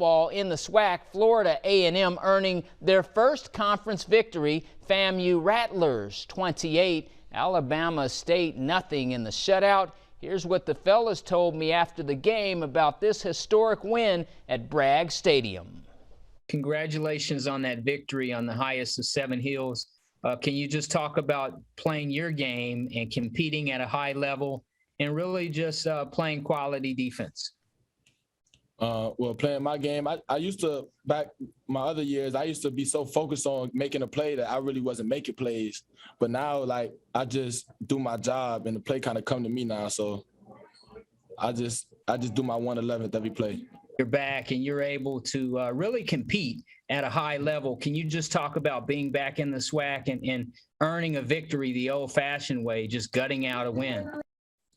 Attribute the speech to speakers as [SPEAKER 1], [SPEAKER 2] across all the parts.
[SPEAKER 1] football in the Swac, Florida A&M earning their first conference victory. Famu Rattlers 28, Alabama State nothing in the shutout. Here's what the fellas told me after the game about this historic win at Bragg Stadium. Congratulations on that victory on the highest of 7 hills. Can you just talk about playing your game and competing at a high level and really just playing quality defense?
[SPEAKER 2] Well, playing my game, I used to, back my other years, I used to be so focused on making a play that I really wasn't making plays. But now, like, I just do my job and the play kind of come to me now. So I just do my 1/11th every play.
[SPEAKER 1] You're back and you're able to really compete at a high level. Can you just talk about being back in the SWAC and earning a victory the old-fashioned way, just gutting out a win?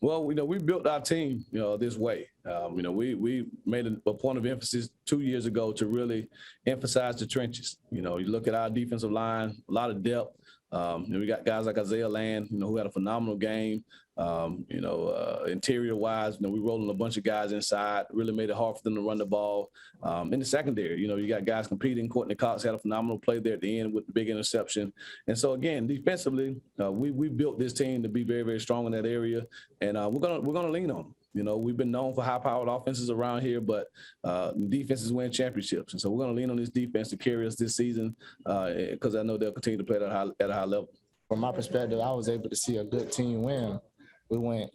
[SPEAKER 3] Well, we built our team, this way. We made a point of emphasis 2 years ago to really emphasize the trenches. You look at our defensive line, a lot of depth. We got guys like Isaiah Land, who had a phenomenal game. Interior-wise, we rolling a bunch of guys inside, really made it hard for them to run the ball. In the secondary, you got guys competing. Courtney Cox had a phenomenal play there at the end with the big interception. And so, again, defensively, we built this team to be very, very strong in that area, and we're gonna lean on them. We've been known for high-powered offenses around here, but defenses win championships. And so we're going to lean on this defense to carry us this season because I know they'll continue to play at a high level.
[SPEAKER 4] From my perspective, I was able to see a good team win. We went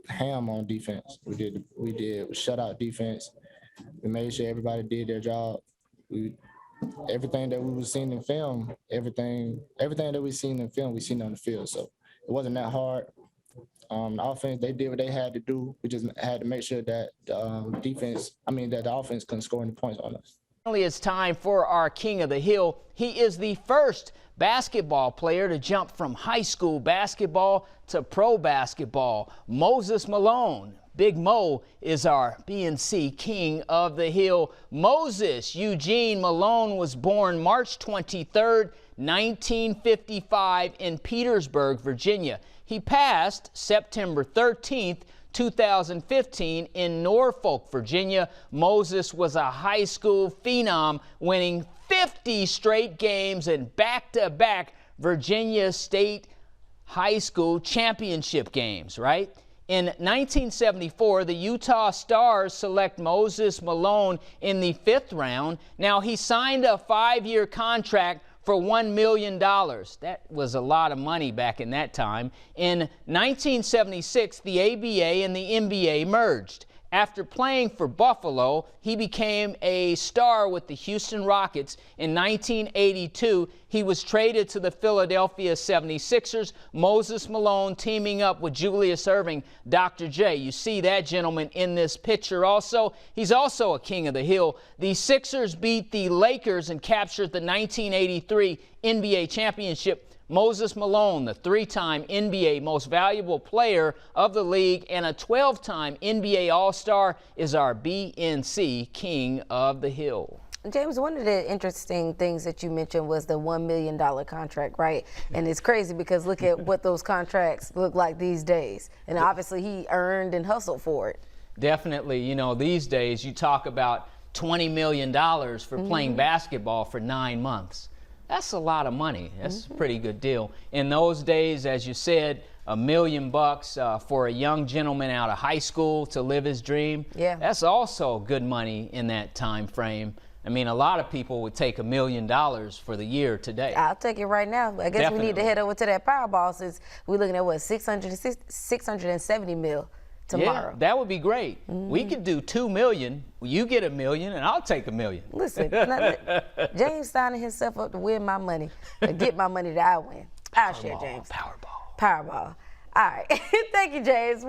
[SPEAKER 4] ham on defense. We did shutout defense. We made sure everybody did their job. Everything that we were seeing in film, everything that we seen in film, we seen on the field. So it wasn't that hard. The offense, they did what they had to do. We just had to make sure that that the offense couldn't score any points on us.
[SPEAKER 1] Finally, it's time for our King of the Hill. He is the first basketball player to jump from high school basketball to pro basketball. Moses Malone. Big Mo is our BNC King of the Hill. Moses Eugene Malone was born March 23rd, 1955 in Petersburg, Virginia. He passed September 13th, 2015 in Norfolk, Virginia. Moses was a high school phenom, winning 50 straight games and back-to-back Virginia State High School Championship games, right? In 1974, the Utah Stars select Moses Malone in the 5th round. Now, he signed a 5-year contract for $1 million. That was a lot of money back in that time. In 1976, the ABA and the NBA merged. After playing for Buffalo, he became a star with the Houston Rockets. In 1982, he was traded to the Philadelphia 76ers. Moses Malone teaming up with Julius Erving, Dr. J. You see that gentleman in this picture also. He's also a King of the Hill. The Sixers beat the Lakers and captured the 1983 NBA championship. Moses Malone, the 3-time NBA Most Valuable Player of the league and a 12-time NBA All-Star, is our BNC King of the Hill.
[SPEAKER 5] James, one of the interesting things that you mentioned was the $1 million contract, right? And it's crazy because look at what those contracts look like these days. And obviously he earned and hustled for it.
[SPEAKER 1] Definitely. These days you talk about $20 million for playing basketball for 9 months. That's a lot of money. That's a pretty good deal. In those days, as you said, $1 million for a young gentleman out of high school to live his dream.
[SPEAKER 5] Yeah.
[SPEAKER 1] That's also good money in that time frame. I mean, a lot of people would take $1 million for the year today.
[SPEAKER 5] I'll take it right now. I guess we need to head over to that Powerball since we're looking at what, 670 mil. Tomorrow.
[SPEAKER 1] Yeah, that would be great. We could do $2 million. You get $1 million, and I'll take $1 million.
[SPEAKER 5] Listen, James signing himself up to win my money, to get my money that I win. I'll share, James.
[SPEAKER 1] Powerball.
[SPEAKER 5] Powerball. All right. Thank you, James.